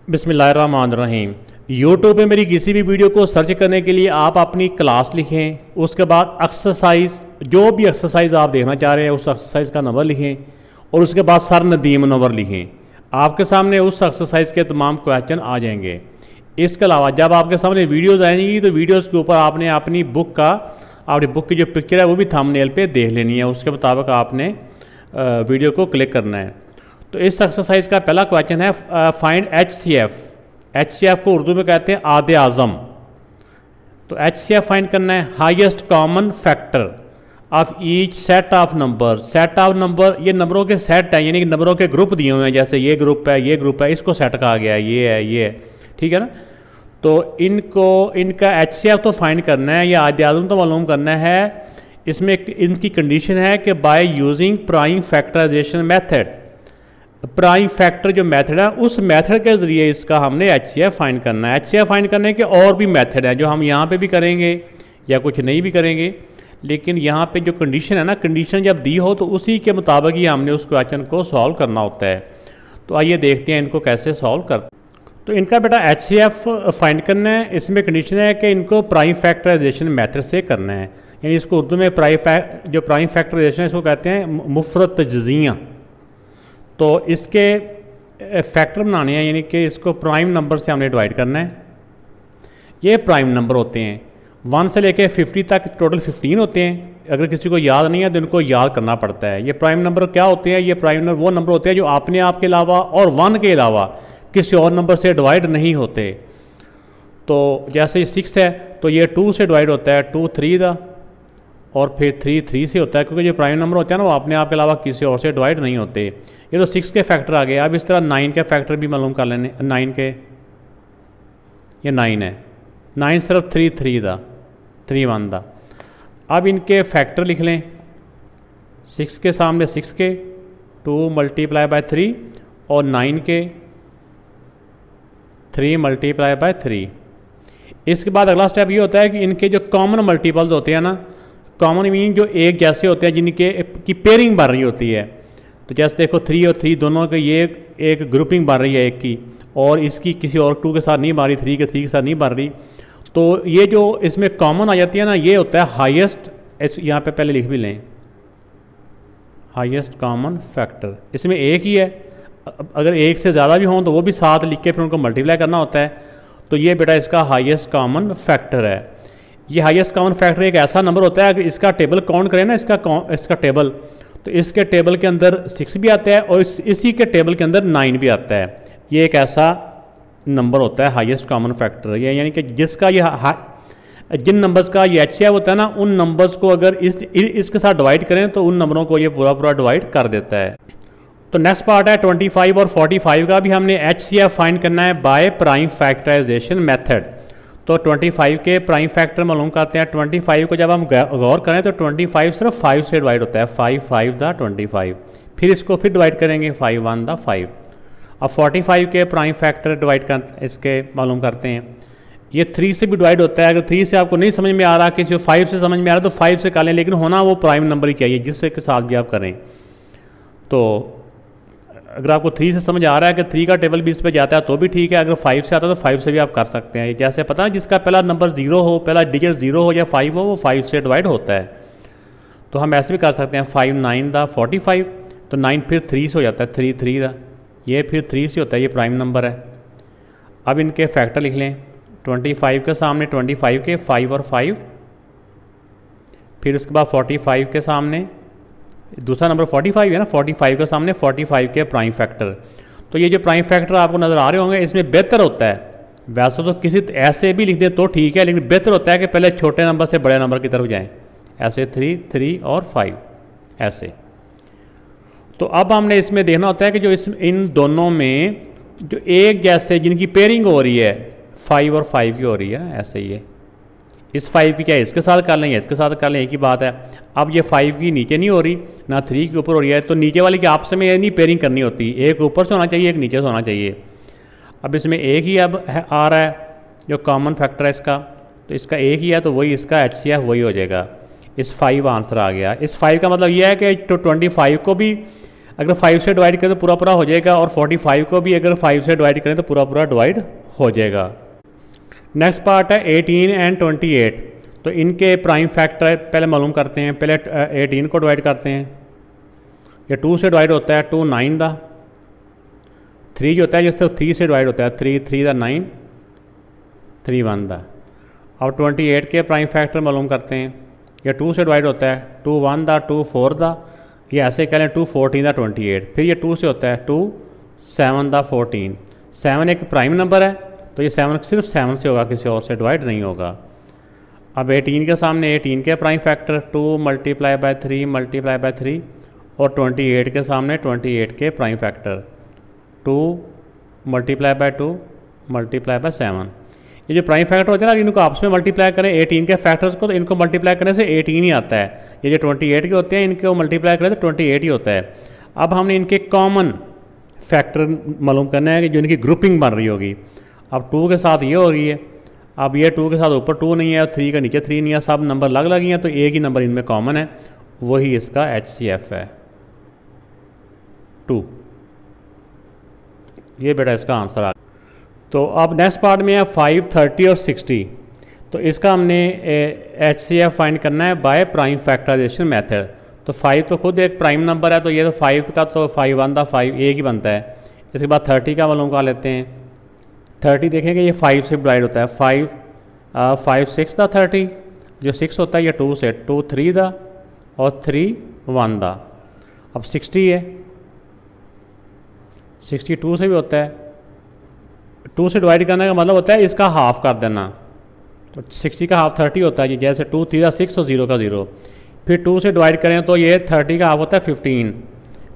बिस्मिल्लाहिर्रहमानिर्रहीम। यूट्यूब पे मेरी किसी भी वीडियो को सर्च करने के लिए आप अपनी क्लास लिखें, उसके बाद एक्सरसाइज, जो भी एक्सरसाइज आप देखना चाह रहे हैं उस एक्सरसाइज का नंबर लिखें और उसके बाद सर नदीम नंबर लिखें। आपके सामने उस एक्सरसाइज के तमाम क्वेश्चन आ जाएंगे। इसके अलावा जब आपके सामने वीडियोज़ आएंगी तो वीडियोज़ के ऊपर आपने अपनी बुक की जो पिक्चर है वो भी थंबनेल पे देख लेनी है। उसके मुताबिक आपने वीडियो को क्लिक करना है। तो इस एक्सरसाइज का पहला क्वेश्चन है फाइंड HCF। HCF को उर्दू में कहते हैं आधे आज़म। तो HCF फाइंड करना है, highest common factor of each set of number. Set of number, ये नंबरों के सेट हैं, यानी कि नंबरों के ग्रुप दिए हुए हैं। जैसे ये ग्रुप है, ये ग्रुप है, इसको सेट कहा गया है, ये है, ठीक है ना। तो इनका HCF तो फाइंड करना है, या आधे आज़म तो मालूम करना है। इसमें इनकी कंडीशन है कि by using prime factorisation method. Prime factor जो मेथड है उस मेथड के ज़रिए इसका हमने HCF फाइंड करना है। HCF फाइंड करने के और भी मेथड हैं जो हम यहाँ पे भी करेंगे या कुछ नहीं भी करेंगे, लेकिन यहाँ पे जो कंडीशन है ना, कंडीशन जब दी हो तो उसी के मुताबिक ही हमने उस क्वेश्चन को सॉल्व करना होता है। तो आइए देखते हैं इनको कैसे सॉल्व कर। तो इनका बेटा HCF फाइंड करना है। इसमें कंडीशन है कि इनको प्राइम फैक्टराइजेशन मेथड से करना है, यानी इसको उर्दू में प्राइम फैक्टराइजेशन इसको कहते हैं मुफरत तज्ज़िया। तो इसके फैक्टर बनाने हैं, यानी कि इसको प्राइम नंबर से हमने डिवाइड करना है। ये प्राइम नंबर होते हैं 1 से लेके 50 तक, टोटल 15 होते हैं। अगर किसी को याद नहीं है तो इनको याद करना पड़ता है। ये प्राइम नंबर क्या होते हैं? ये प्राइम नंबर वो नंबर होते हैं जो अपने आप के अलावा और 1 के अलावा किसी और नंबर से डिवाइड नहीं होते। तो जैसे 6 है तो ये 2 से डिवाइड होता है, 2 3 दा, और फिर 3 3 से होता है, क्योंकि जो प्राइम नंबर होते हैं ना वो अपने आप के अलावा किसी और से डिवाइड नहीं होते। ये तो 6 के फैक्टर आ गए। अब इस तरह 9 के फैक्टर भी मालूम कर लेने। 9 के, ये 9 है, 9 सिर्फ 3 3 दा, 3 1 दा। अब इनके फैक्टर लिख लें। 6 के सामने 6 के, 2 मल्टीप्लाई बाय 3, और 9 के 3 मल्टीप्लाई बाय 3। इसके बाद अगला स्टेप ये होता है कि इनके जो कॉमन मल्टीपल्स होते हैं ना, कॉमन मीन जो एक जैसे होते हैं जिनके की पेयरिंग बन रही होती है। तो जैसे देखो 3 और 3 दोनों के ये एक ग्रुपिंग बन रही है एक की, और इसकी किसी और 2 के साथ नहीं बन रही, 3 के 3 के साथ नहीं बन रही। तो ये जो इसमें कॉमन आ जाती है ना, ये होता है हाईएस्ट। यहाँ पे पहले लिख भी लें, हाईएस्ट कॉमन फैक्टर। इसमें एक ही है, अगर एक से ज़्यादा भी हों तो वो भी साथ लिख के फिर उनको मल्टीप्लाई करना होता है। तो ये बेटा इसका हाईएस्ट कॉमन फैक्टर है। ये हाईएस्ट कॉमन फैक्टर एक ऐसा नंबर होता है, अगर इसका टेबल काउंट करें ना, इसका टेबल, तो इसके टेबल के अंदर 6 भी आता है और इसी के टेबल के अंदर 9 भी आता है। ये एक ऐसा नंबर होता है हाईएस्ट कॉमन फैक्टर। ये यानी कि जिसका जिन नंबर्स का ये HCF होता है ना, उन नंबर्स को अगर इसके साथ डिवाइड करें तो उन नंबरों को ये पूरा डिवाइड कर देता है। तो नेक्स्ट पार्ट है 25 और 45 का भी हमने HCF फाइंड करना है बाय प्राइम फैक्टराइजेशन मेथड। तो 25 के प्राइम फैक्टर मालूम करते हैं। 25 को जब हम गौर करें तो 25 सिर्फ 5 से डिवाइड होता है, 5 5 दा 25। फिर इसको फिर डिवाइड करेंगे, 5 1 दा 5। अब 45 के प्राइम फैक्टर डिवाइड कर इसके मालूम करते हैं। ये 3 से भी डिवाइड होता है। अगर 3 से आपको नहीं समझ में आ रहा, किसी को 5 से समझ में आ रहा तो 5 से कर लें, लेकिन होना वो प्राइम नंबर ही चाहिए जिससे के साथ भी आप करें। तो अगर आपको 3 से समझ आ रहा है कि 3 का टेबल भी इस पे जाता है तो भी ठीक है। अगर 5 से आता है तो 5 से भी आप कर सकते हैं। जैसे पता है जिसका पहला नंबर 0 हो, पहला डिजिट 0 हो या 5 हो, वो 5 से डिवाइड होता है। तो हम ऐसे भी कर सकते हैं, 5 9 दा 45। तो 9 फिर 3 से हो जाता है, 3 3 दा, ये फिर 3 से होता है, ये प्राइम नंबर है। अब इनके फैक्टर लिख लें। 25 के सामने 25 के 5 और 5, फिर उसके बाद 45 के सामने दूसरा नंबर 45 है ना, 45 के सामने 45 के प्राइम फैक्टर। तो ये जो प्राइम फैक्टर आपको नज़र आ रहे होंगे, इसमें बेहतर होता है, वैसे तो किसी ऐसे भी लिख दें तो ठीक है, लेकिन बेहतर होता है कि पहले छोटे नंबर से बड़े नंबर की तरफ जाएं। ऐसे 3 3 और 5 ऐसे। तो अब हमने इसमें देखना होता है कि जो इन दोनों में जो एक जैसे जिनकी पेयरिंग हो रही है, 5 और 5 की हो रही है ना, ऐसे ही है। इस 5 की क्या इसके साथ कर लें या इसके साथ कर लें, एक ही बात है। अब ये 5 की नीचे नहीं हो रही ना 3 के ऊपर हो रही है, तो नीचे वाली की आपस में नहीं पेयरिंग करनी होती, एक ऊपर से होना चाहिए, एक नीचे से होना चाहिए। अब इसमें एक ही अब आ रहा है जो कॉमन फैक्टर है इसका, तो इसका एक ही है, तो वही इसका HCF वही हो जाएगा। इस 5 आंसर आ गया। इस 5 का मतलब यह है कि तो 25 को भी अगर 5 से डिवाइड करें तो पूरा पूरा हो जाएगा, और 45 को भी अगर 5 से डिवाइड करें तो पूरा पूरा डिवाइड हो जाएगा। नेक्स्ट पार्ट है 18 एंड 28। तो इनके प्राइम फैक्टर पहले मालूम करते हैं। पहले 18 को डिवाइड करते हैं, ये 2 से डिवाइड होता है, 2 9 दा 3 जो होता है, जिससे 3 से डिवाइड होता है, 3 3 दा 9 3 1 दा। अब 28 के प्राइम फैक्टर मालूम करते हैं, ये 2 से डिवाइड होता है, 2 1 दा 2 4 दा, ये ऐसे कह लें 2 14 दा 28। फिर ये 2 से होता है 2 7 दा 14। 7 एक प्राइम नंबर है, तो ये 7 सिर्फ 7 से होगा, किसी और से डिवाइड नहीं होगा। अब 18 के सामने 18 के prime factor 2 multiply by 3 multiply by 3, और 28 के सामने 28 के prime factor 2 multiply by 2 multiply by 7। ये जो प्राइम फैक्टर होते हैं ना, इनको आपस में मल्टीप्लाई करें 18 के फैक्टर्स को, तो इनको मल्टीप्लाई करने से 18 ही आता है। ये जो 28 के होते हैं, इनको मल्टीप्लाई करें तो 28 ही होता है। अब हमने इनके कॉमन फैक्टर मालूम करना है कि जो इनकी ग्रुपिंग बन रही होगी। अब 2 के साथ ये हो रही है, अब ये 2 के साथ ऊपर 2 नहीं है और 3 के नीचे 3 नहीं है, सब नंबर अलग अलग ही हैं, तो एक ही नंबर इनमें कॉमन है, वही इसका HCF है 2। ये बेटा इसका आंसर आ। तो अब नेक्स्ट पार्ट में है 5 30 और 60। तो इसका हमने HCF फाइंड करना है बाय प्राइम फैक्टराइजेशन मेथड। तो 5 तो खुद एक प्राइम नंबर है, तो ये तो 5 का तो 5 1 दा 5 एक ही बनता है। इसके बाद 30 का मालूम कर लेते हैं। 30 देखेंगे ये 5 से डिवाइड होता है, 5 6 दा 30, जो 6 होता है ये 2 से, 2 3 दा और 3 1 दा। अब 60 है, 62 से भी होता है, 2 से डिवाइड करने का मतलब होता है इसका हाफ कर देना। तो 60 का हाफ 30 होता है, जैसे 2 3 दा 6 और 0 का 0। फिर 2 से डिवाइड करें तो ये 30 का हाफ होता है 15।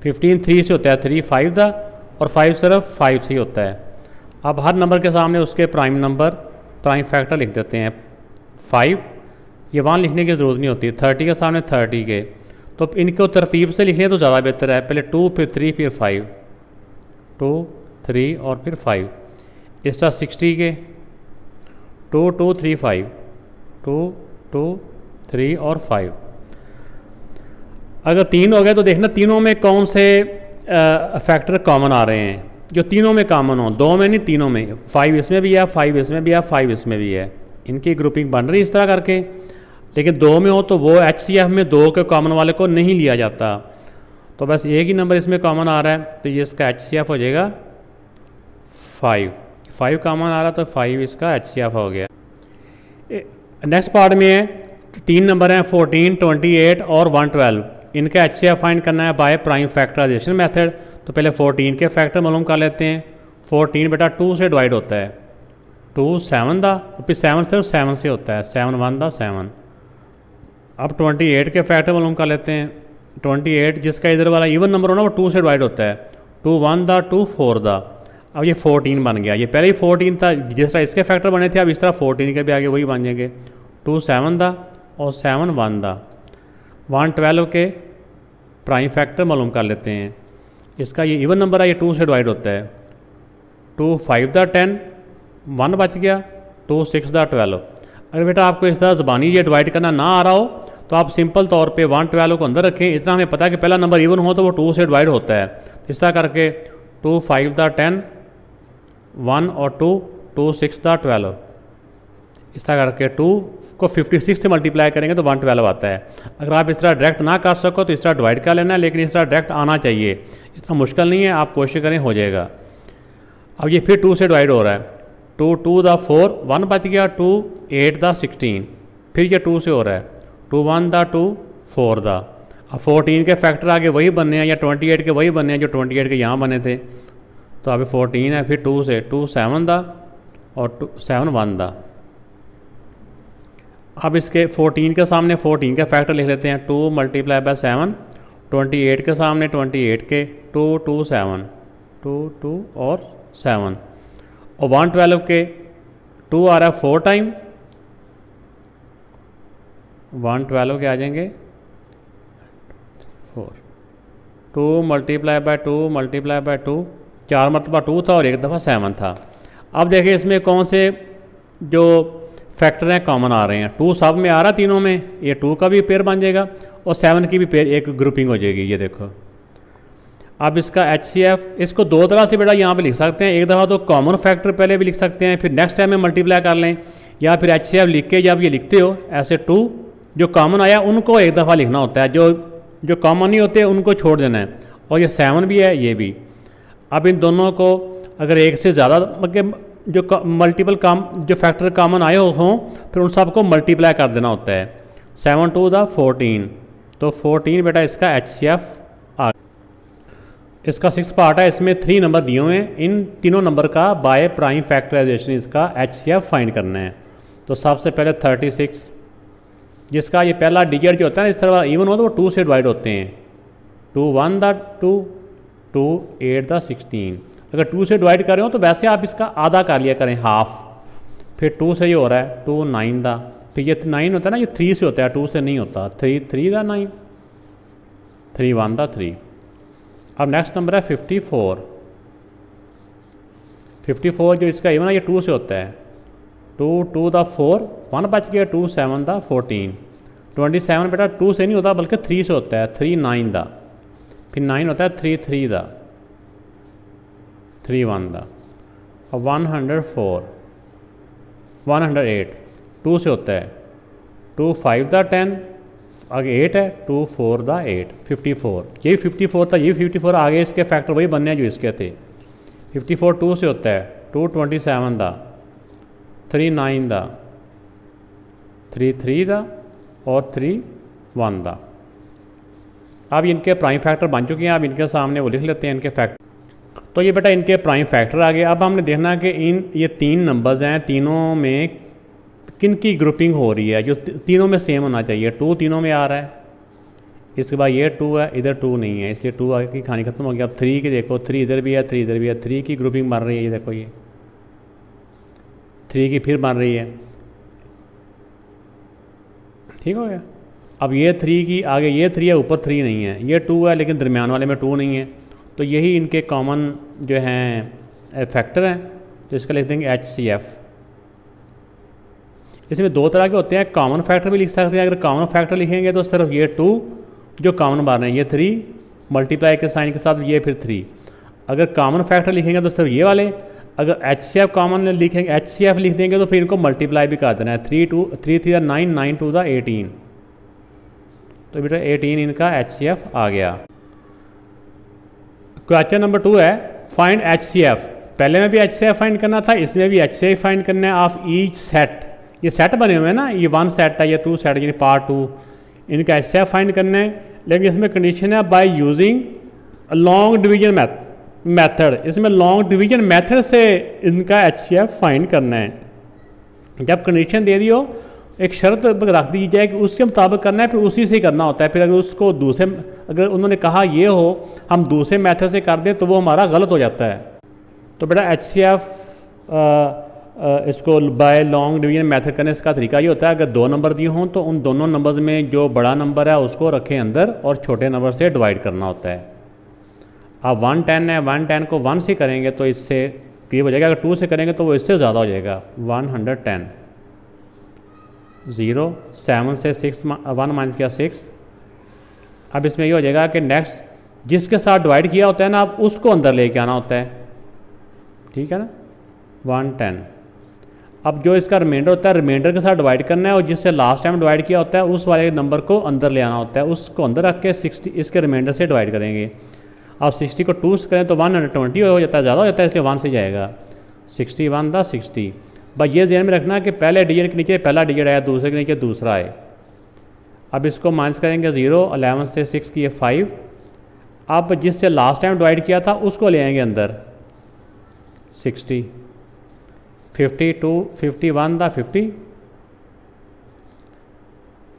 15 3 से होता है, 3 5 दा, और 5 सिर्फ 5 से ही होता है। अब हर नंबर के सामने उसके प्राइम नंबर प्राइम फैक्टर लिख देते हैं 5। ये 1 लिखने की ज़रूरत नहीं होती, 30 के सामने 30 के, तो इनको तरतीब से लिख लें तो ज़्यादा बेहतर है। पहले 2 फिर 3 फिर 5, 2 3 और फिर 5। इस तरह 60 के 2 2 3 5, 2 2 3 और 5। अगर 3 हो गए तो देखना तीनों में कौन से फैक्टर कॉमन आ रहे हैं, जो तीनों में कॉमन हो, 2 में नहीं तीनों में। 5 इसमें भी है, 5 इसमें भी है, 5 इसमें भी है, इनकी ग्रुपिंग बन रही है इस तरह करके। लेकिन 2 में हो तो वो HCF में 2 के कॉमन वाले को नहीं लिया जाता, तो बस एक ही नंबर इसमें कॉमन आ रहा है, तो ये इसका HCF हो जाएगा 5 कॉमन आ रहा, तो 5 इसका HCF हो गया। नेक्स्ट पार्ट में है 3 नंबर हैं 14 28 और 112। इनका HCF फाइंड करना है बाय प्राइम फैक्टराइजेशन मेथड। तो पहले 14 के फैक्टर मालूम कर लेते हैं। 14 बेटा 2 से डिवाइड होता है, 2 7 दा, फिर 7 सिर्फ 7 से होता है, 7 1 दा 7। अब 28 के फैक्टर मालूम कर लेते हैं। 28 जिसका इधर वाला इवन नंबर हो ना, वो 2 से डिवाइड होता है, 2 1 दा 2 4 दा। अब ये 14 बन गया, ये पहले ही 14 था, जिस तरह इसके फैक्टर बने थे अब इस तरह 14 के भी आगे वही बन जाएंगे, 2 7 दा और 7 1 दा। 112 के प्राइम फैक्टर मालूम कर लेते हैं। इसका ये इवन नंबर है, ये 2 से डिवाइड होता है, 2 5 दा 10, 1 बच गया, 2 6 दा 12। अगर बेटा आपको इस तरह ज़बानी ये डिवाइड करना ना आ रहा हो तो आप सिंपल तौर पे 112 को अंदर रखें। इतना हमें पता है कि पहला नंबर इवन हो तो वो 2 से डिवाइड होता है। इस तरह करके 2 5 दा 10, 1 और 2, 2 6 दा 12। इस तरह करके 2 को 56 से मल्टीप्लाई करेंगे तो 112 आता है। अगर आप इस तरह डायरेक्ट ना कर सको तो इस तरह डिवाइड कर लेना है, लेकिन इस तरह डायरेक्ट आना चाहिए, इतना मुश्किल नहीं है, आप कोशिश करें हो जाएगा। अब ये फिर 2 से डिवाइड हो रहा है, 2 2 दा 4, 1 बच गया, 2 8 दा 16। फिर ये 2 से हो रहा है, 2 1 दा 2 4 दा। अब 14 के फैक्टर आगे वही बनने हैं या 28 के वही बनने हैं जो 28 के यहाँ बने थे। तो अभी 14 है, फिर 2 से 2 7 दा और 7 1 दा। अब इसके 14 के सामने 14 के फैक्टर लिख लेते हैं, 2 मल्टीप्लाई बाय 7। 28 के सामने 28 के 2 2 7, 2 2 और 7। और 112 के 2 आ रहा है 4 टाइम, 112 के आ जाएंगे 4, 2 मल्टीप्लाई बाय 2 मल्टीप्लाई बाय 2, 4 मरतबा 2 था और एक दफ़ा 7 था। अब देखिए इसमें कौन से जो फैक्टर हैं कॉमन आ रहे हैं। 2 सब में आ रहा तीनों में, ये 2 का भी पेयर बन जाएगा और 7 की भी पेयर एक ग्रुपिंग हो जाएगी। ये देखो अब इसका HCF इसको दो तरह से बेटा यहाँ पे लिख सकते हैं। एक दफ़ा तो कॉमन फैक्टर पहले भी लिख सकते हैं, फिर नेक्स्ट टाइम में मल्टीप्लाई कर लें, या फिर HCF लिख के जब ये लिखते हो ऐसे 2 जो कॉमन आया उनको एक दफ़ा लिखना होता है, जो कॉमन नहीं होते उनको छोड़ देना है। और ये 7 भी है, ये भी। अब इन दोनों को अगर एक से ज़्यादा जो मल्टीपल जो फैक्टर कॉमन आए हों फिर उन सबको मल्टीप्लाई कर देना होता है। 7 2 14, तो 14 बेटा इसका HCF आ। इसका 6 पार्ट है, इसमें 3 नंबर दिए हुए हैं। इन तीनों नंबर का बाय प्राइम फैक्टराइजेशन इसका HCF फाइंड करना है। तो सबसे पहले 36, जिसका ये पहला डिजिट जो होता है ना इस तरह इवन हो तो वो 2 से डिवाइड होते हैं। 2 1 द 2, 2 8 द 16। अगर 2 से डिवाइड कर रहे हो तो वैसे आप इसका आधा कर लिया करें, हाफ। फिर 2 से ये हो रहा है 2 9 द, फिर ये 9 होता है ना, ये 3 से होता है, 2 से नहीं होता। 3 3 द 9, 3 1 द 3। अब नेक्स्ट नंबर है 54। 54 जो इसका इवन है ये 2 से होता है। 2 2 द 4, 1 बच गया, 2 7 द 14। 27 बेटा 2 से नहीं होता बल्कि 3 से होता है। 3 9 द, फिर 9 होता है 3 3 द, 3 1 द। अब 104 108 2 से होता है। 2 5 द 10, आगे 8 है, 2 4 द 8। 54 यही 54 था, यही 54 आगे इसके फैक्टर वही बनने हैं जो इसके थे। 54 2 से होता है। 2 27 द, 3 9 द, 3 3 द और 3 1 द। अब इनके प्राइम फैक्टर बन चुके हैं। अब इनके सामने वो लिख लेते हैं इनके फैक्टर। तो ये बेटा इनके प्राइम फैक्टर आ गए। अब हमने देखना कि ये 3 नंबर्स हैं, तीनों में किन की ग्रुपिंग हो रही है, जो तीनों में सेम होना चाहिए। 2 तीनों में आ रहा है, इसके बाद ये 2 है, इधर 2 नहीं है, इसलिए 2 की कहानी खत्म हो गई। अब 3 की देखो, 3 इधर भी है, 3 इधर भी है, 3 की ग्रुपिंग बन रही है। ये देखो, ये 3 की फिर बन रही है। ठीक हो गया। अब ये 3 की आगे ये 3 है, ऊपर 3 नहीं है, ये 2 है लेकिन दरमियान वाले में 2 नहीं है। तो यही इनके कॉमन जो हैं फैक्टर हैं, तो इसका लिख देंगे HCF। इसमें 2 तरह के होते हैं, कॉमन फैक्टर भी लिख सकते हैं। अगर कॉमन फैक्टर लिखेंगे तो सिर्फ ये 2 जो कॉमन बार रहे हैं, ये 3 मल्टीप्लाई के साइन के साथ ये फिर 3। अगर कॉमन फैक्टर लिखेंगे तो सिर्फ ये वाले। अगर HCF कॉमन लिखेंगे, HCF लिख देंगे तो फिर इनको मल्टीप्लाई भी कर देना है। 3 3 9 9 2 18। तो बेटा 18 इनका HCF आ गया। क्वेश्चन नंबर 2 है फाइंड HCF। पहले में भी HCF फाइंड करना था, इसमें भी HCF फाइंड करना है ऑफ ईच सेट। ये सेट बने हुए हैं ना, ये 1 सेट है, ये 2 सेट यानी पार्ट 2। इनका HCF फाइंड करना है, लेकिन इसमें कंडीशन है by using long division method. इसमें लॉन्ग डिवीजन मेथड से इनका HCF फाइंड करना है। जब कंडीशन दे दी हो, एक शर्त रख दी जाए कि उसके मुताबिक करना है, फिर उसी से करना होता है। फिर अगर उसको अगर उन्होंने कहा ये हो हम दूसरे मेथड से कर दें तो वो हमारा गलत हो जाता है। तो बेटा HCF इसको बाय लॉन्ग डिवीजन मेथड करने का तरीका ये होता है, अगर 2 नंबर दिए हों तो उन दोनों नंबर्स में जो बड़ा नंबर है उसको रखें अंदर और छोटे नंबर से डिवाइड करना होता है। अब 110 है, 110 को 1 से करेंगे तो इससे ये हो जाएगा। अगर 2 से करेंगे तो वो इससे ज़्यादा हो जाएगा। 110 0 7 से 6 1 माइनस किया 6। अब इसमें ये हो जाएगा कि नेक्स्ट जिसके साथ डिवाइड किया होता है ना, आप उसको अंदर लेके आना होता है। ठीक है ना, 110। अब जो इसका रिमाइंडर होता है, रिमाइंडर के साथ डिवाइड करना है और जिससे लास्ट टाइम डिवाइड किया होता है उस वाले नंबर को अंदर ले आना होता है। उसको अंदर रख के 60 इसके रिमाइंडर से डिवाइड करेंगे। अब 60 को 2 से करें तो 120 हो जाता है, ज़्यादा हो जाता है, इसलिए 1 से जाएगा। 61 द 60। बस ये ध्यान में रखना कि पहले डिजिट के नीचे पहला डिजिट आया, दूसरे के नीचे दूसरा आए। अब इसको माइनस करेंगे 0, 11 से 6 किए 5। अब जिससे लास्ट टाइम डिवाइड किया था उसको ले आएंगे अंदर 60। 52 51 द 50।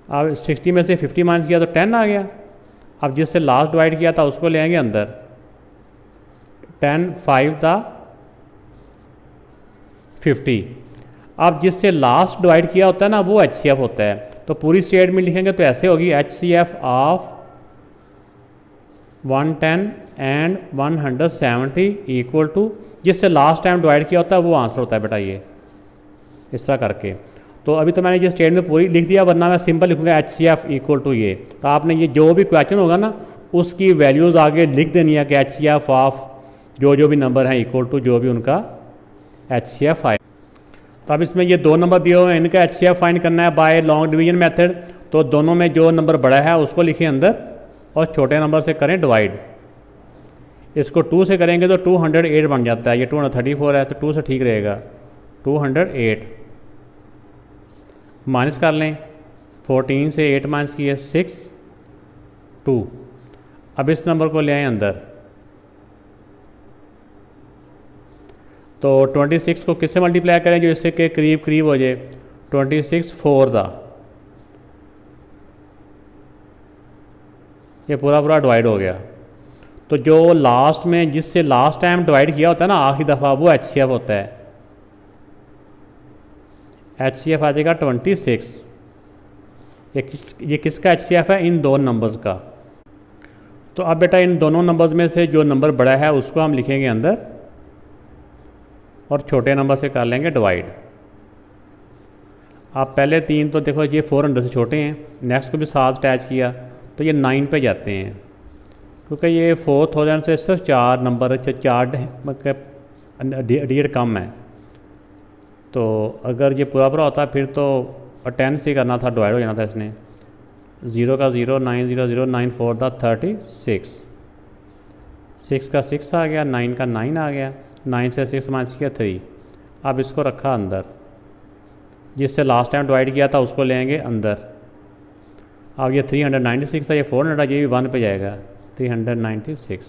अब 60 में से 50 माइनस किया तो 10 आ गया। अब जिससे लास्ट डिवाइड किया था उसको ले आएंगे अंदर 10 5 द 50। अब जिससे लास्ट डिवाइड किया होता है ना वो HCF होता है। तो पूरी स्टेटमेंट लिखेंगे तो ऐसे होगी HCF of 110 and 170 equal to जिससे लास्ट टाइम डिवाइड किया होता है वो आंसर होता है बेटा, ये इस तरह करके। तो अभी तो मैंने ये स्टेटमेंट पूरी लिख दिया, वरना मैं सिंपल लिखूंगा HCF इक्वल टू ये। तो आपने ये जो भी क्वेश्चन होगा ना उसकी वैल्यूज़ आगे लिख देनी है कि HCF ऑफ जो भी नंबर हैं इक्वल टू जो भी उनका HCF आए। तो अब इसमें ये 2 नंबर दिए हुए हैं, इनका HCF फाइंड करना है बाय लॉन्ग डिवीजन मेथड। तो दोनों में जो नंबर बड़ा है उसको लिखें अंदर और छोटे नंबर से करें डिवाइड। इसको 2 से करेंगे तो 208 बन जाता है, ये 234 है तो 2 से ठीक रहेगा 208। माइनस कर लें, 14 से 8 माइनस किए 6 2। अब इस नंबर को ले आए अंदर। तो 26 को किससे मल्टीप्लाई करें जो इससे के करीब करीब हो जाए, 26 4 दा, ये पूरा डिवाइड हो गया। तो जो लास्ट में जिससे लास्ट टाइम डिवाइड किया होता है ना आखिरी दफ़ा, वो HCF होता है। HCF आ जाएगा 26। ये किसका HCF है? इन 2 नंबर्स का। तो अब बेटा इन दोनों नंबर्स में से जो नंबर बड़ा है उसको हम लिखेंगे अंदर और छोटे नंबर से कर लेंगे डिवाइड। आप पहले 3 तो देखो ये 400 से छोटे हैं, नेक्स्ट को भी 7 अटैच किया तो ये 9 पे जाते हैं, क्योंकि ये 4000 से सिर्फ 4 नंबर 4 डिजिट कम है। तो अगर ये पूरा होता फिर तो 10 से करना था, डिवाइड हो जाना था इसने। 0 का 0, 9 0 0 9 4 दा 36, 6 का 6 आ गया, 9 का 9 आ गया, 9 से 6 माइनस किया 3। अब इसको रखा अंदर, जिससे लास्ट टाइम डिवाइड किया था उसको लेंगे अंदर। अब ये 396 है, ये 400 है, ये भी 1 पे जाएगा 396।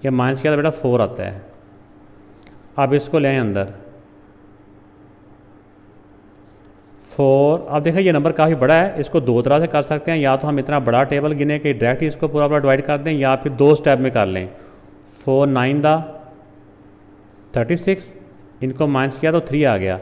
ये माइनस किया था बेटा 4 आता है। अब इसको लें अंदर 4। अब देखें ये नंबर काफ़ी बड़ा है, इसको 2 तरह से कर सकते हैं। या तो हम इतना बड़ा टेबल गिने कि डायरेक्ट ही इसको पूरा डिवाइड कर दें, या फिर 2 स्टेप में कर लें। 4 9 दा 36, इनको माइनस किया तो 3 आ गया।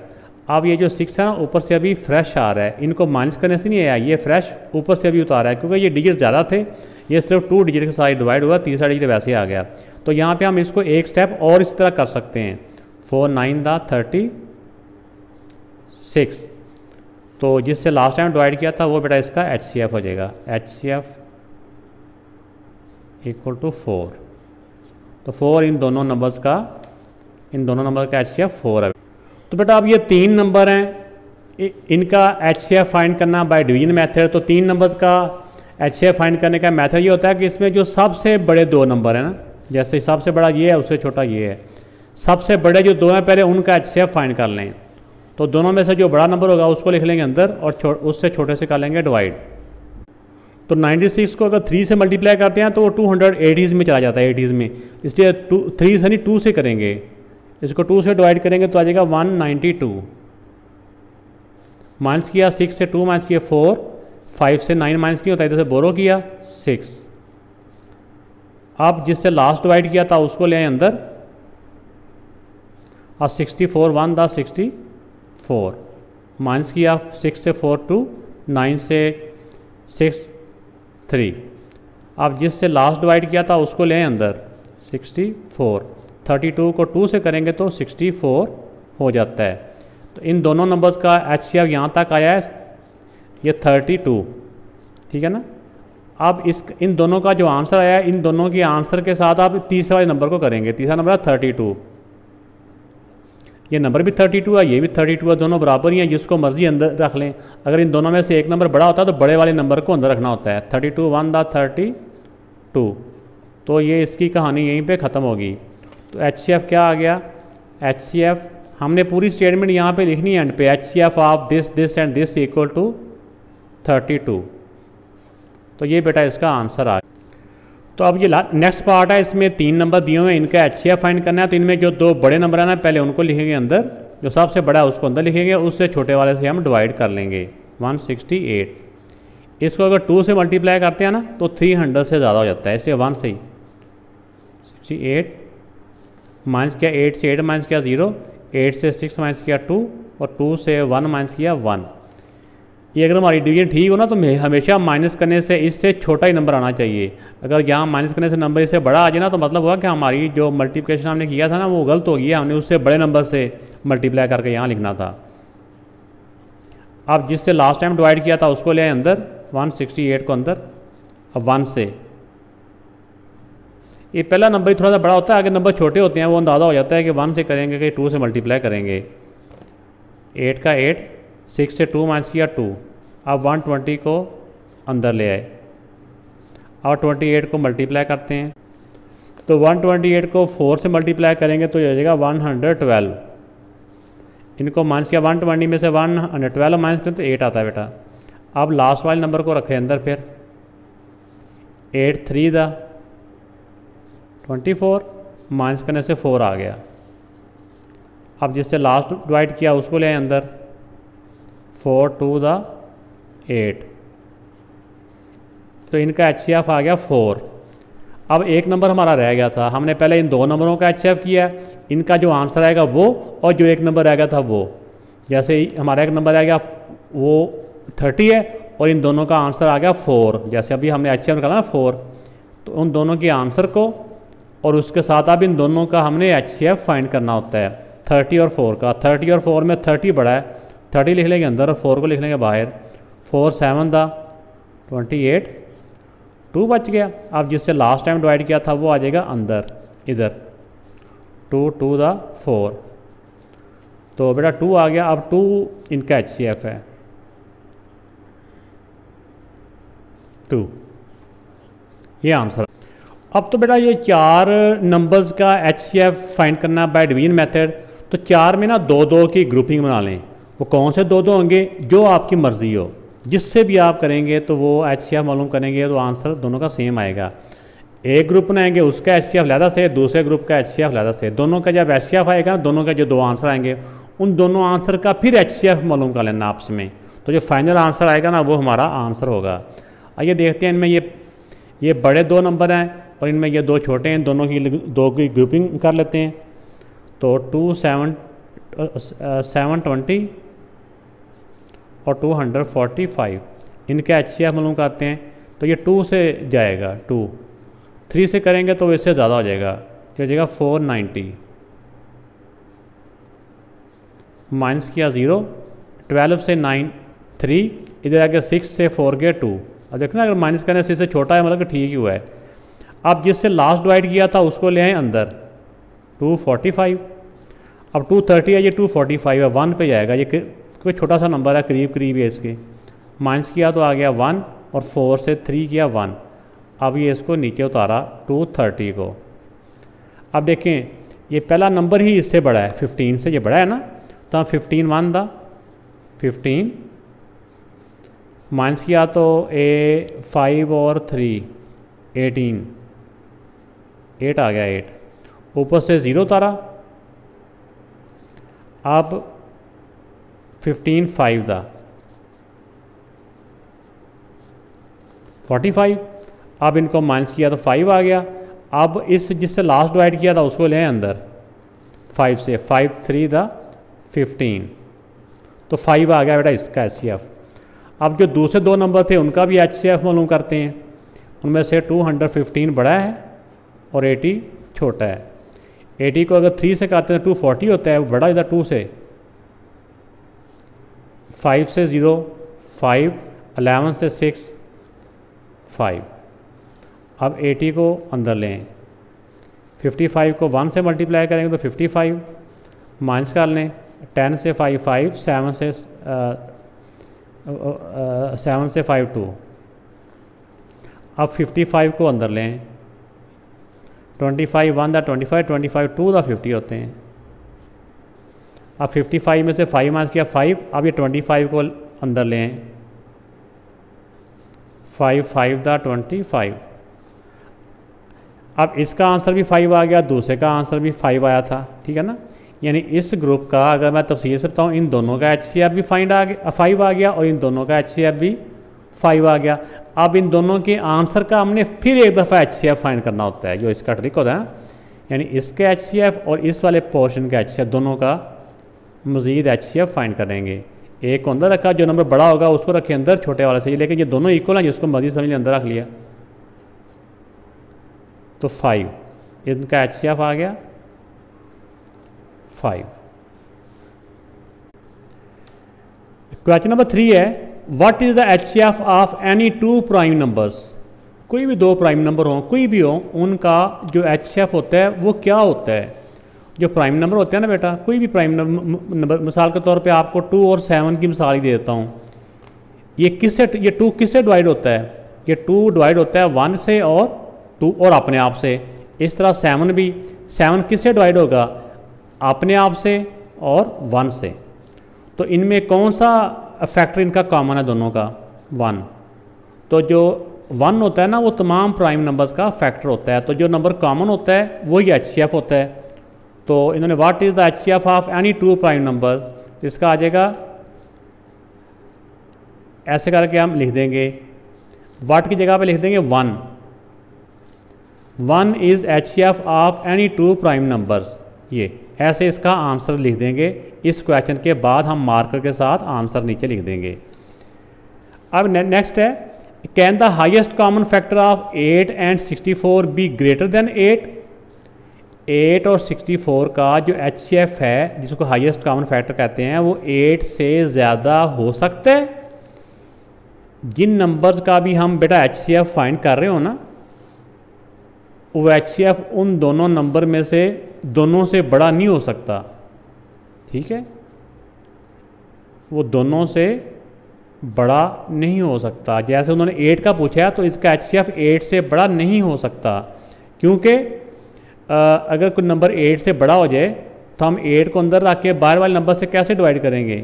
अब ये जो 6 है ना ऊपर से अभी फ्रेश आ रहा है, इनको माइनस करने से नहीं आया, ये फ्रेश ऊपर से अभी उतारा है, क्योंकि ये डिजिट ज़्यादा थे, ये सिर्फ 2 डिजिट के साथ डिवाइड हुआ, तीसरा डिजिट वैसे आ गया। तो यहाँ पे हम इसको एक स्टेप और इस तरह कर सकते हैं। 4 9 दा 36, तो जिससे लास्ट टाइम डिवाइड किया था वो बेटा इसका HCF हो जाएगा, HCF इक्वल टू 4। तो 4 इन दोनों नंबर का HCF 4 है। तो बेटा अब ये 3 नंबर हैं, इनका HCF फाइंड करना बाय डिवीजन मेथड। तो 3 नंबर्स का HCF फाइंड करने का मेथड ये होता है कि इसमें जो सबसे बड़े 2 नंबर हैं ना, जैसे सबसे बड़ा ये है उससे छोटा ये है, सबसे बड़े जो 2 हैं पहले उनका HCF फाइंड कर लें। तो दोनों में से जो बड़ा नंबर होगा उसको लिख लेंगे अंदर और उससे छोटे से कर लेंगे डिवाइड। तो 96 को अगर 3 से मल्टीप्लाई करते हैं तो वो 280 में चला जाता है, 80 में, इसलिए 3 से नहीं 2 से करेंगे। इसको 2 से डिवाइड करेंगे तो आ जाएगा 192। माइनस किया 6 से 2 माइनस किया 4, 5 से 9 माइनस नहीं होता, इधर से बोरो किया 6। अब जिससे लास्ट डिवाइड किया था उसको ले आए अंदर और 64 1 दा 64, माइनस किया 6 से 4 2, 9 से 6 3। अब जिससे लास्ट डिवाइड किया था उसको ले आए अंदर 64। 32 को 2 से करेंगे तो 64 हो जाता है। तो इन दोनों नंबर्स का HCF यहाँ तक आया है, ये 32, ठीक है ना। अब इन दोनों का जो आंसर आया है, इन दोनों के आंसर के साथ आप तीसरे वाले नंबर को करेंगे। तीसरा नंबर है 32, ये नंबर भी 32 है, ये भी 32 है, दोनों बराबर ही हैं, जिसको मर्जी अंदर रख लें। अगर इन दोनों में से एक नंबर बड़ा होता है तो बड़े वाले नंबर को अंदर रखना होता है। 32 1 दा 32। तो ये इसकी कहानी यहीं पे ख़त्म होगी। तो HCF क्या आ गया? HCF हमने पूरी स्टेटमेंट यहाँ पे लिखनी है एंड पे, HCF of this and this equal to 32। तो ये बेटा इसका आंसर आ गया। तो अब ये नेक्स्ट पार्ट है, इसमें 3 नंबर दिए हुए हैं, इनका HCF फाइंड करना है। तो इनमें जो 2 बड़े नंबर है ना पहले उनको लिखेंगे अंदर, जो सबसे बड़ा है उसको अंदर लिखेंगे, उससे छोटे वाले से हम डिवाइड कर लेंगे 168। इसको अगर 2 से मल्टीप्लाई करते हैं ना तो 300 से ज़्यादा हो जाता है, इसलिए 1 से ही 68 माइनस किया, 8 से 8 माइनस किया 0, 8 से 6 माइनस किया 2 और 2 से 1 माइनस किया 1। ये अगर हमारी डिवीजन ठीक हो ना तो हमेशा माइनस करने से इससे छोटा ही नंबर आना चाहिए। अगर यहाँ माइनस करने से नंबर इससे बड़ा आ जाए ना तो मतलब हुआ कि हमारी जो मल्टीप्लिकेशन हमने किया था ना वो गलत हो गया, हमने उससे बड़े नंबर से मल्टीप्लाई करके यहाँ लिखना था। अब जिससे लास्ट टाइम डिवाइड किया था उसको ले आए अंदर 168 को अंदर, अब 1 से ये पहला नंबर ही थोड़ा सा बड़ा होता है, आगे नंबर छोटे होते हैं, वो अंदाज़ा हो जाता है कि 1 से करेंगे कि 2 से मल्टीप्लाई करेंगे। 8 का 8, 6 से 2 माइनस किया 2। अब 120 को अंदर ले आए और 28 को मल्टीप्लाई करते हैं, तो 128 को 4 से मल्टीप्लाई करेंगे तो ये हो जाएगा 112। इनको माइनस किया 120 में से 112 माइनस करें तो 8 आता है बेटा। अब लास्ट वाले नंबर को रखें अंदर, फिर 8 3 दा 24 माइनस करने से 4 आ गया। अब जिससे लास्ट डिवाइड किया उसको ले आए अंदर, 4 2 दा 8, तो इनका HCF आ गया 4। अब एक नंबर हमारा रह गया था, हमने पहले इन दो नंबरों का HCF किया, इनका जो आंसर आएगा वो और जो एक नंबर रह गया था वो। जैसे हमारा एक नंबर रह गया वो 30 है और इन दोनों का आंसर आ गया 4, जैसे अभी हमने HCF निकाला ना 4, तो उन दोनों के आंसर को और उसके साथ अब इन दोनों का हमने HCF फाइंड करना होता है 30 और 4 का। 30 और 4 में 30 बड़ा है, 30 लिख लेंगे अंदर और 4 को लिख लेंगे बाहर। 4 7 दा 28, 2 बच गया। अब जिससे लास्ट टाइम डिवाइड किया था वो आ जाएगा अंदर इधर, 2 2 दा 4, तो बेटा 2 आ गया। अब 2 इनका HCF है 2, ये आंसर। अब तो बेटा ये 4 नंबर्स का HCF फाइंड करना बाय डिवीजन मेथड, तो 4 में ना 2-2 की ग्रुपिंग बना लें। वो कौन से 2-2 होंगे, जो आपकी मर्ज़ी हो, जिससे भी आप करेंगे तो वो HCF मालूम करेंगे तो आंसर दोनों का सेम आएगा। एक ग्रुप बनाएंगे उसका HCF अलहदा से, दूसरे ग्रुप का HCF अलहदा से। दोनों का जब HCF आएगा, दोनों का जो 2 आंसर आएंगे उन दोनों आंसर का फिर HCF मालूम कर लेना आपस में, तो जो फाइनल आंसर आएगा ना वो हमारा आंसर होगा। आइए देखते हैं, इनमें ये बड़े 2 नंबर हैं और इनमें ये 2 छोटे हैं, दोनों की 2 की ग्रुपिंग कर लेते हैं। तो 720 और 245 इनके HCF मालूम करते हैं, तो ये 2 से जाएगा, 2 3 से करेंगे तो इससे ज़्यादा हो जाएगा, क्या हो जाएगा 490 माइनस किया 0, 12 से 9 3, इधर आगे 6 से 4 गए 2। अब देखना अगर माइनस करने से इससे छोटा है मतलब कि ठीक ही हुआ है। अब जिससे लास्ट डिवाइड किया था उसको ले आए अंदर, 245। अब 230 है, ये 245 है, 1 पे जाएगा, ये कोई छोटा सा नंबर है, करीब करीब है इसके। माइनस किया तो आ गया 1 और 4 से 3 किया 1। अब ये इसको नीचे उतारा 230 को। अब देखें ये पहला नंबर ही इससे बड़ा है, 15 से ये बड़ा है ना, तो हम 15 1 दा 15 माइनस किया तो 5 और 3 18, 8 आ गया 8, ऊपर से 0 उतारा। अब 15 5 दा 45, अब इनको माइनस किया तो 5 आ गया। अब इस जिससे लास्ट डिवाइड किया था उसको ले अंदर 5 से, 5 3 दा 15, तो 5 आ गया बेटा इसका HCF। अब जो दूसरे 2 नंबर थे उनका भी HCF मालूम करते हैं, उनमें से 215 बड़ा है और 80 छोटा है। 80 को अगर 3 से काटते हैं 240 होता है, वो बड़ा इधर 2 से, 5 से 0 5, 11 से 6 5। अब 80 को अंदर लें, 55 को 1 से मल्टीप्लाई करेंगे तो 55 माइनस कर लें, 10 से 5 5, 7 से 5 2। अब 55 को अंदर लें, 25 1 दा 25, 25 2 दा 50 होते हैं। अब 55 में से 5 माइनस किया 5, अब ये 25 को अंदर लें, 5 5 दा 25। अब इसका आंसर भी 5 आ गया, दूसरे का आंसर भी 5 आया था, ठीक है ना। यानी इस ग्रुप का अगर मैं तफसील से बताऊँ, इन दोनों का HCF भी 5 आ गया और इन दोनों का HCF भी 5 आ गया। अब इन दोनों के आंसर का हमने फिर एक दफ़ा HCF फाइंड करना होता है, जो इसका ट्रिक होता है, यानी इसके HCF और इस वाले पोर्शन का HCF दोनों का मज़ीद HCF फाइंड करेंगे। एक को अंदर रखा, जो नंबर बड़ा होगा उसको रखे अंदर छोटे वाले से, लेकिन ये दोनों इक्वल हैं, जिसको मज़ीद समझ लिया अंदर रख लिया, तो 5 इनका HCF आ गया 5। क्वेश्चन नंबर 3 है, what is the HCF of any 2 prime numbers. कोई भी दो प्राइम नंबर हों, कोई भी हो, उनका जो HCF होता है वो क्या होता है? जो प्राइम नंबर होते हैं ना बेटा, कोई भी प्राइम नंबर, मिसाल के तौर पे आपको 2 और 7 की मिसाल ही दे देता हूँ। ये 2 किससे डिवाइड होता है? ये 2 डिवाइड होता है 1 से और 2 और अपने आप से। इस तरह 7 भी, 7 किससे डिवाइड होगा? अपने आप से और 1 से। तो इनमें कौन सा फैक्टर इनका कॉमन है दोनों का? 1। तो जो 1 होता है ना वो तमाम प्राइम नंबर्स का फैक्टर होता है। तो जो नंबर कॉमन होता है वही HCF होता है। तो इन्होंने what is the HCF of any 2 prime number, इसका आ जाएगा ऐसे करके हम लिख देंगे, व्हाट की जगह पे लिख देंगे 1। 1 is HCF of any 2 prime numbers. ये ऐसे इसका आंसर लिख देंगे। इस क्वेश्चन के बाद हम मार्कर के साथ आंसर नीचे लिख देंगे। अब नेक्स्ट है, can the highest common factor of 8 and 64 be greater than 8? 8 और 64 का जो HCF है, जिसको हाईएस्ट कॉमन फैक्टर कहते हैं, वो 8 से ज़्यादा हो सकता है। जिन नंबर्स का भी हम बेटा HCF फाइंड कर रहे हो ना, वो HCF उन दोनों नंबर में से दोनों से बड़ा नहीं हो सकता। ठीक है, वो दोनों से बड़ा नहीं हो सकता। जैसे उन्होंने 8 का पूछा है तो इसका HCF 8 से बड़ा नहीं हो सकता, क्योंकि अगर कोई नंबर 8 से बड़ा हो जाए तो हम 8 को अंदर रख के बाहर वाले नंबर से कैसे डिवाइड करेंगे?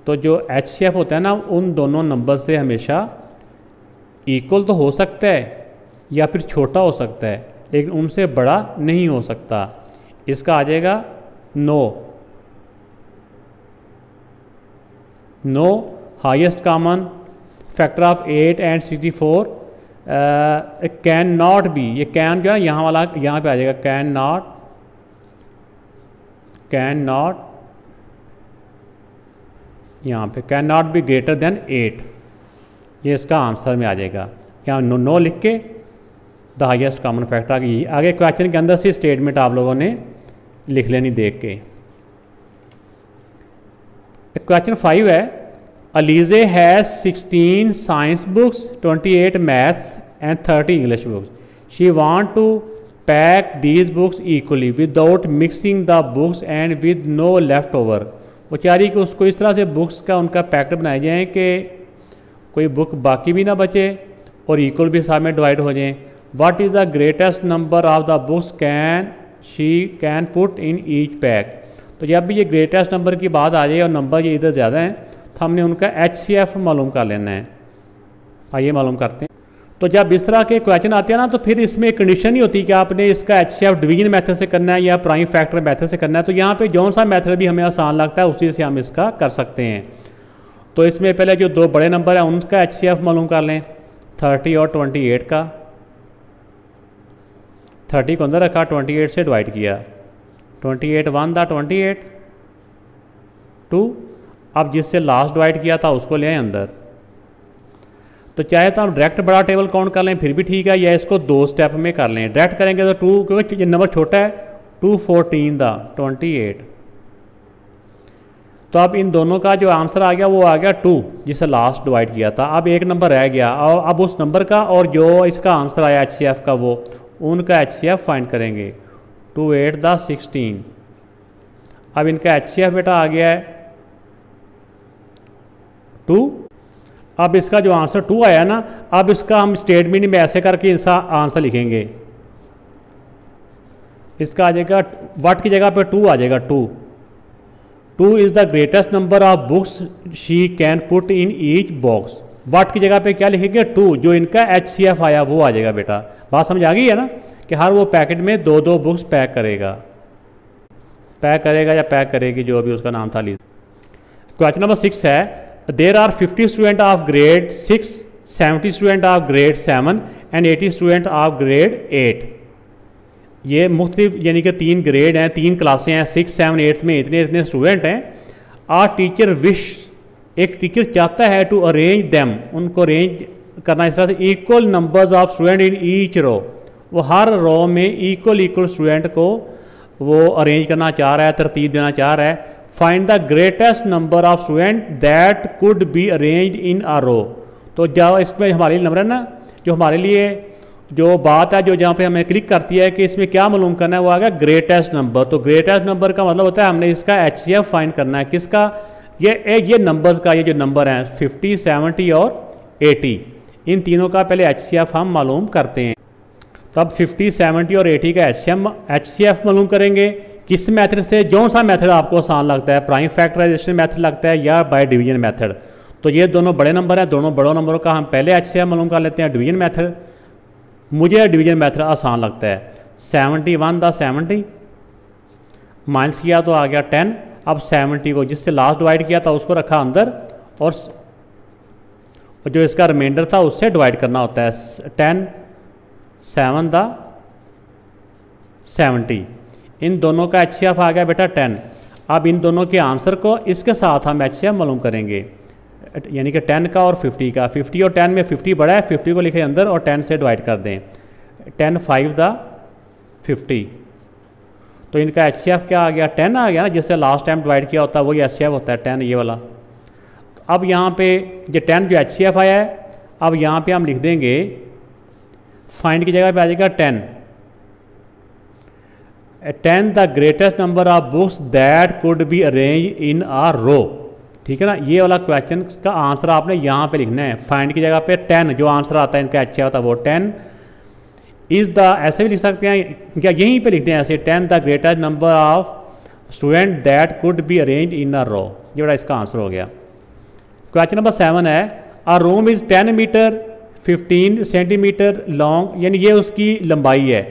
तो जो HCF होता है ना, उन दोनों नंबर से हमेशा इक्वल तो हो सकता है या फिर छोटा हो सकता है, लेकिन उनसे बड़ा नहीं हो सकता। इसका आ जाएगा no highest common factor of 8 and 64 can not be. ये कैन जो है यहाँ वाला यहाँ पे आ जाएगा, कैन नॉट यहाँ पे can not be greater than 8। ये इसका आंसर में आ जाएगा। यहाँ नो लिख के द हाईएस्ट कॉमन फैक्टर आगे क्वेश्चन के अंदर से स्टेटमेंट आप लोगों ने लिख लेनी देख के। क्वेश्चन 5 है, Aliza has 16 science books, 28 maths and 30 English books. She want to pack these books equally without mixing the books and with no left over. वो चाह रही कि उसको इस तरह से बुक्स का उनका पैक्ट बनाए जाएँ कि कोई बुक बाकी भी ना बचे और इक्वल भी साथ में डिवाइड हो जाएँ। What is the greatest number of the books she can put in each pack. तो जब भी ये ग्रेटेस्ट नंबर की बात आ जाए और नंबर ये इधर ज़्यादा हैं तो हमने उनका HCF मालूम कर लेना है। आइए मालूम करते हैं। तो जब इस तरह के क्वेश्चन आते हैं ना, तो फिर इसमें कंडीशन नहीं होती कि आपने इसका HCF डिवीजन मेथड से करना है या प्राइम फैक्टर मेथड से करना है। तो यहाँ पे जौन सा मेथड भी हमें आसान लगता है उसी से हम इसका कर सकते हैं। तो इसमें पहले जो दो बड़े नंबर हैं उनका HCF मालूम कर लें, 30 और 28 का। 30 को अंदर रखा, 28 से डिवाइड किया, 28 1 दा 28 2। अब जिससे लास्ट डिवाइड किया था उसको ले आए अंदर। तो चाहे तो हम डायरेक्ट बड़ा टेबल काउंट कर लें फिर भी ठीक है, या इसको 2 स्टेप में कर लें। डायरेक्ट करेंगे तो 2, क्योंकि ये नंबर छोटा है, 2 14 दा 28। तो अब इन दोनों का जो आंसर आ गया वो आ गया 2, जिसे लास्ट डिवाइड किया था। अब एक नंबर रह गया, और अब उस नंबर का और जो इसका आंसर आया HCF का वो उनका HCF फाइंड करेंगे। 2 8 दा 16। अब इनका HCF बेटा आ गया है 2। अब इसका जो आंसर 2 आया ना, अब इसका हम स्टेटमेंट में ऐसे करके इसका आंसर लिखेंगे। इसका आ जाएगा व्हाट की जगह पे 2 आ जाएगा 2 is the greatest number of books she can put in each box. What की जगह पे क्या लिखेंगे 2, जो इनका HCF आया वो आ जाएगा। बेटा बात समझ आ गई है ना, कि हर वो पैकेट में 2-2 बुक्स पैक करेगा या पैक करेगी, जो भी उसका नाम था। क्वेश्चन नंबर 6 है, there are 50 student of grade 6, 70 student of grade 7 and 80 student of grade 8। ये मुख्तलिफ यानी कि 3 ग्रेड हैं, 3 क्लासें हैं, 6 7 8 में इतने स्टूडेंट हैं। आर टीचर विश, एक टीचर चाहता है टू अरेंज देम, उनको अरेंज करना इस तरह से, equal numbers of student in each row. वो हर रो में इक्वल स्टूडेंट को वो अरेंज करना चाह रहा है, तरतीब देना चाह रहा है। Find the greatest number of student that could be arrange in a row. तो जब इसमें हमारे नंबर है ना, जो हमारे लिए जो बात है, जो जहाँ पे हमें क्लिक करती है कि इसमें क्या मालूम करना है, वो आ गया ग्रेटेस्ट नंबर। तो ग्रेटेस्ट नंबर का मतलब होता है हमने इसका HCF फाइंड करना है। किसका? ये नंबर्स का, ये जो नंबर हैं 50, 70 और 80, इन तीनों का पहले HCF हम मालूम करते हैं। तब 50, 70 और 80 का HCF मालूम करेंगे। किस मेथड से? जो सा मेथड आपको आसान लगता है, प्राइम फैक्टराइजेशन मेथड लगता है या बाय डिवीजन मेथड। तो ये दोनों बड़े नंबर हैं, दोनों बड़ों नंबरों का हम पहले HCF मालूम कर लेते हैं डिवीजन मेथड। मुझे डिवीजन मेथड आसान लगता है। 71 दा 70 माइनस किया तो आ गया 10। अब 70 को जिससे लास्ट डिवाइड किया था उसको रखा अंदर, और जो इसका रिमाइंडर था उससे डिवाइड करना होता है। 10 7 दा 70, इन दोनों का HCF आ गया बेटा 10। अब इन दोनों के आंसर को इसके साथ हम HCF मालूम करेंगे, यानी कि 10 का और 50 का। 50 और 10 में 50 बड़ा है, 50 को लिखे अंदर और 10 से डिवाइड कर दें। 10 5 दा 50, तो इनका HCF क्या आ गया? 10 आ गया ना, जिससे लास्ट टाइम डिवाइड किया होता है वही HCF होता है 10, ये वाला। तो अब यहाँ पे ये 10 जो HCF आया है, अब यहाँ पे हम लिख देंगे, फाइंड की जगह पे आ जाएगा 10 the greatest number of books that could be arrange in a row. ठीक है ना, ये वाला क्वेश्चन का आंसर आपने यहाँ पे लिखना है। फाइंड की जगह पे 10 जो आंसर आता है इनका HCF होता है वो 10 इज़ द, ऐसे भी लिख सकते हैं क्या, यहीं पे लिखते हैं ऐसे, 10 the greatest number of student that could be arrange in a row. ये बड़ा इसका आंसर हो गया। क्वेश्चन नंबर 7 है, a room is 10 metre 15 centimetre long, यानी ये उसकी लंबाई है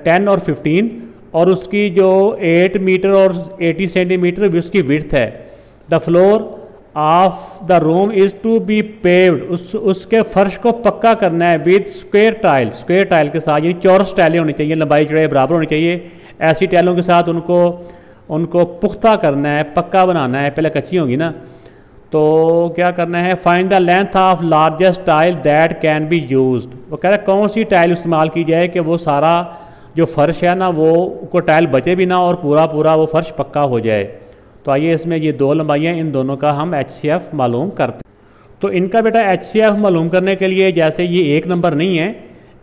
10 और 15, और उसकी जो 8 मीटर और 80 सेंटीमीटर भी उसकी विड्थ है। The floor of the room is to be paved, उसके फर्श को पक्का करना है with square tile, square tile के साथ, यानी चौरस टाइलें होनी चाहिए, लंबाई चौड़ाई बराबर होनी चाहिए। ऐसी टाइलों के साथ उनको पुख्ता करना है, पक्का बनाना है। पहले कच्ची होंगी ना, तो क्या करना है? Find the length of largest tile that can be used. वो कह रहा है कौन सी टाइल इस्तेमाल की जाए कि वो सारा जो फर्श है ना वो टाइल बचे भी ना और पूरा वो फर्श पक्का हो जाए। तो आइए इसमें ये दो लंबाइयाँ, इन दोनों का हम HCF मालूम करते हैं। तो इनका बेटा HCF मालूम करने के लिए, जैसे ये एक नंबर नहीं है,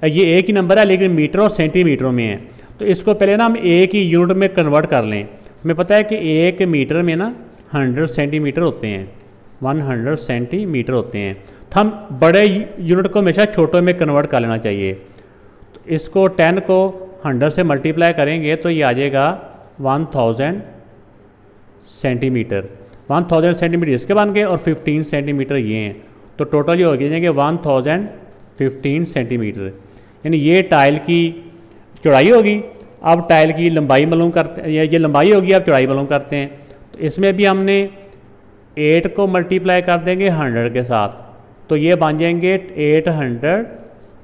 ये एक ही नंबर है लेकिन मीटर और सेंटीमीटरों में है, तो इसको पहले ना हम एक ही यूनिट में कन्वर्ट कर लें। हमें पता है कि एक मीटर में ना 100 सेंटीमीटर होते हैं, 100 सेंटीमीटर होते हैं। तो हम बड़े यूनिट को हमेशा छोटों में कन्वर्ट कर लेना चाहिए। तो इसको 10 को 100 से मल्टीप्लाई करेंगे तो ये आ जाएगा 1000 सेंटीमीटर। 1000 सेंटीमीटर इसके बन गए और 15 सेंटीमीटर ये हैं, तो टोटल ये हो जाएंगे 1015 सेंटीमीटर, यानी ये टाइल की चौड़ाई होगी। अब टाइल की लंबाई मालूम करते हैं, ये लंबाई होगी, अब चौड़ाई मालूम करते हैं। तो इसमें भी हमने 8 को मल्टीप्लाई कर देंगे 100 के साथ, तो ये बन जाएंगे 800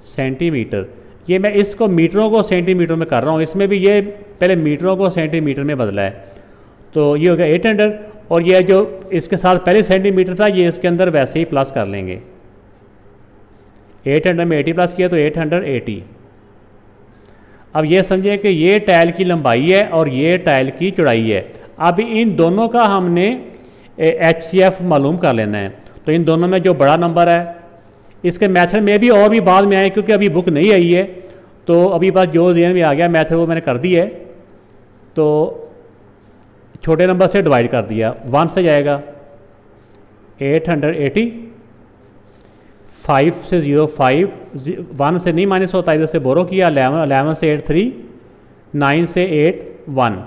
सेंटीमीटर। ये मैं इसको मीटरों को सेंटीमीटर में कर रहा हूँ, इसमें भी ये पहले मीटरों को सेंटीमीटर में बदला है। तो ये हो गया 800, और ये जो इसके साथ पहले सेंटीमीटर था ये इसके अंदर वैसे ही प्लस कर लेंगे। 800 में 80 प्लस किया तो 880। अब ये समझिए कि ये टाइल की लंबाई है और ये टाइल की चौड़ाई है। अब इन दोनों का हमने HCF मालूम कर लेना है। तो इन दोनों में जो बड़ा नंबर है, इसके मेथड में भी और भी बाद में आए क्योंकि अभी बुक नहीं आई है, तो अभी बात जो ज़हन में आ गया मेथड वो मैंने कर दी है। तो छोटे नंबर से डिवाइड कर दिया, 1 से जाएगा 880, 5 से 0 5, 1 से नहीं माइनस होता, इधर से बोरो किया 11 से 8 3, 9 से 8 1।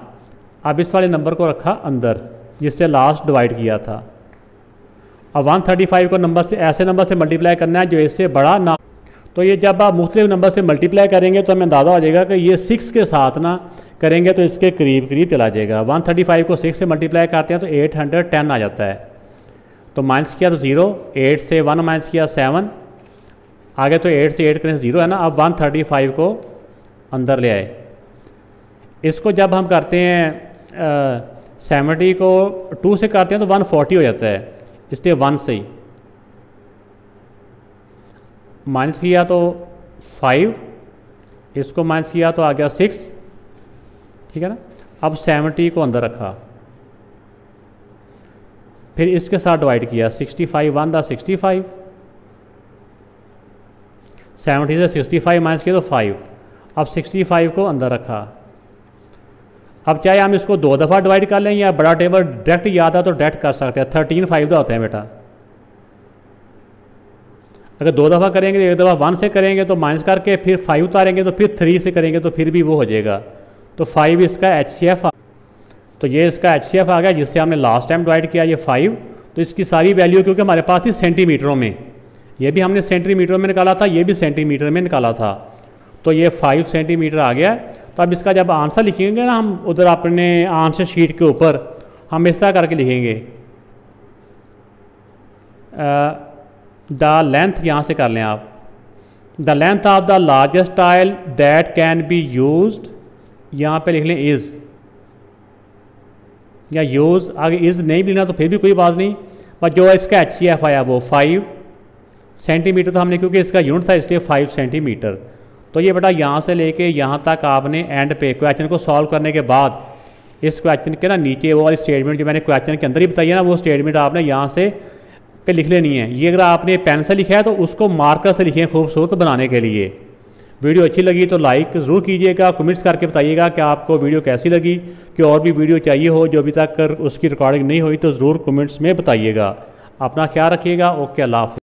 अब इस वाले नंबर को रखा अंदर जिससे लास्ट डिवाइड किया था। अब 135 को नंबर से ऐसे नंबर से मल्टीप्लाई करना है जो इससे बड़ा ना। तो ये जब आप मुख्तलिफ नंबर से मल्टीप्लाई करेंगे तो हमें अंदाज़ा हो जाएगा कि ये 6 के साथ ना करेंगे तो इसके करीब करीब चला जाएगा। 135 को 6 से मल्टीप्लाई करते हैं तो 810 आ जाता है। तो माइनस किया तो 0, 8 से 1 माइनस किया 7, आगे तो 8 से 8 करें 0 है ना। अब 135 को अंदर ले आए। इसको जब हम करते हैं 70 को 2 से करते हैं तो 140 हो जाता है, इसलिए 1 से ही माइनस किया तो 5, इसको माइनस किया तो आ गया 6, ठीक है ना। अब 70 को अंदर रखा, फिर इसके साथ डिवाइड किया 65, 1 दा 65, 70 से 65 माइनस किया तो 5। अब 65 को अंदर रखा। अब चाहे हम इसको 2 दफ़ा डिवाइड कर लें या बड़ा टेबल डायरेक्ट याद है तो डायरेक्ट कर सकते हैं। 13 5 होते हैं बेटा। अगर 2 दफ़ा करेंगे तो एक दफ़ा 1 से करेंगे तो माइनस करके फिर 5 उतारेंगे तो फिर 3 से करेंगे तो फिर भी वो हो जाएगा। तो 5 इसका HCF तो ये इसका HCF आ गया जिससे हमने लास्ट टाइम डिवाइड किया ये 5। तो इसकी सारी वैल्यू क्योंकि हमारे पास थी सेंटीमीटरों में, ये भी हमने सेंटीमीटर में निकाला था, ये भी सेंटीमीटर में निकाला था। तो ये 5 सेंटीमीटर आ गया। तो अब इसका जब आंसर लिखेंगे ना हम उधर अपने आंसर शीट के ऊपर हम इस तरह करके लिखेंगे। द लेंथ यहाँ से कर लें आप। The length of the largest tile that can be used, यहाँ पे लिख लें इज़ या यूज़। आगे इज़ नहीं भी लेना तो फिर भी कोई बात नहीं, पर जो इसका HCF आया वो 5 सेंटीमीटर था हमने, क्योंकि इसका यूनिट था इसलिए 5 सेंटीमीटर। तो ये बेटा यहाँ से लेके यहाँ तक आपने एंड पे क्वेश्चन को सॉल्व करने के बाद इस क्वेश्चन के ना नीचे वो वाली स्टेटमेंट जो मैंने क्वेश्चन के अंदर ही बताई है ना, वो स्टेटमेंट आपने यहाँ से पे लिख लेनी है। ये अगर आपने पेन से लिखा है तो उसको मार्कर से लिखें खूबसूरत बनाने के लिए। वीडियो अच्छी लगी तो लाइक ज़रूर कीजिएगा, कमेंट्स करके बताइएगा कि आपको वीडियो कैसी लगी, कि और भी वीडियो चाहिए हो जो अभी तक उसकी रिकॉर्डिंग नहीं हुई तो ज़रूर कमेंट्स में बताइएगा। अपना ख्याल रखिएगा। ओके, अल्लाह हाफ़िज़।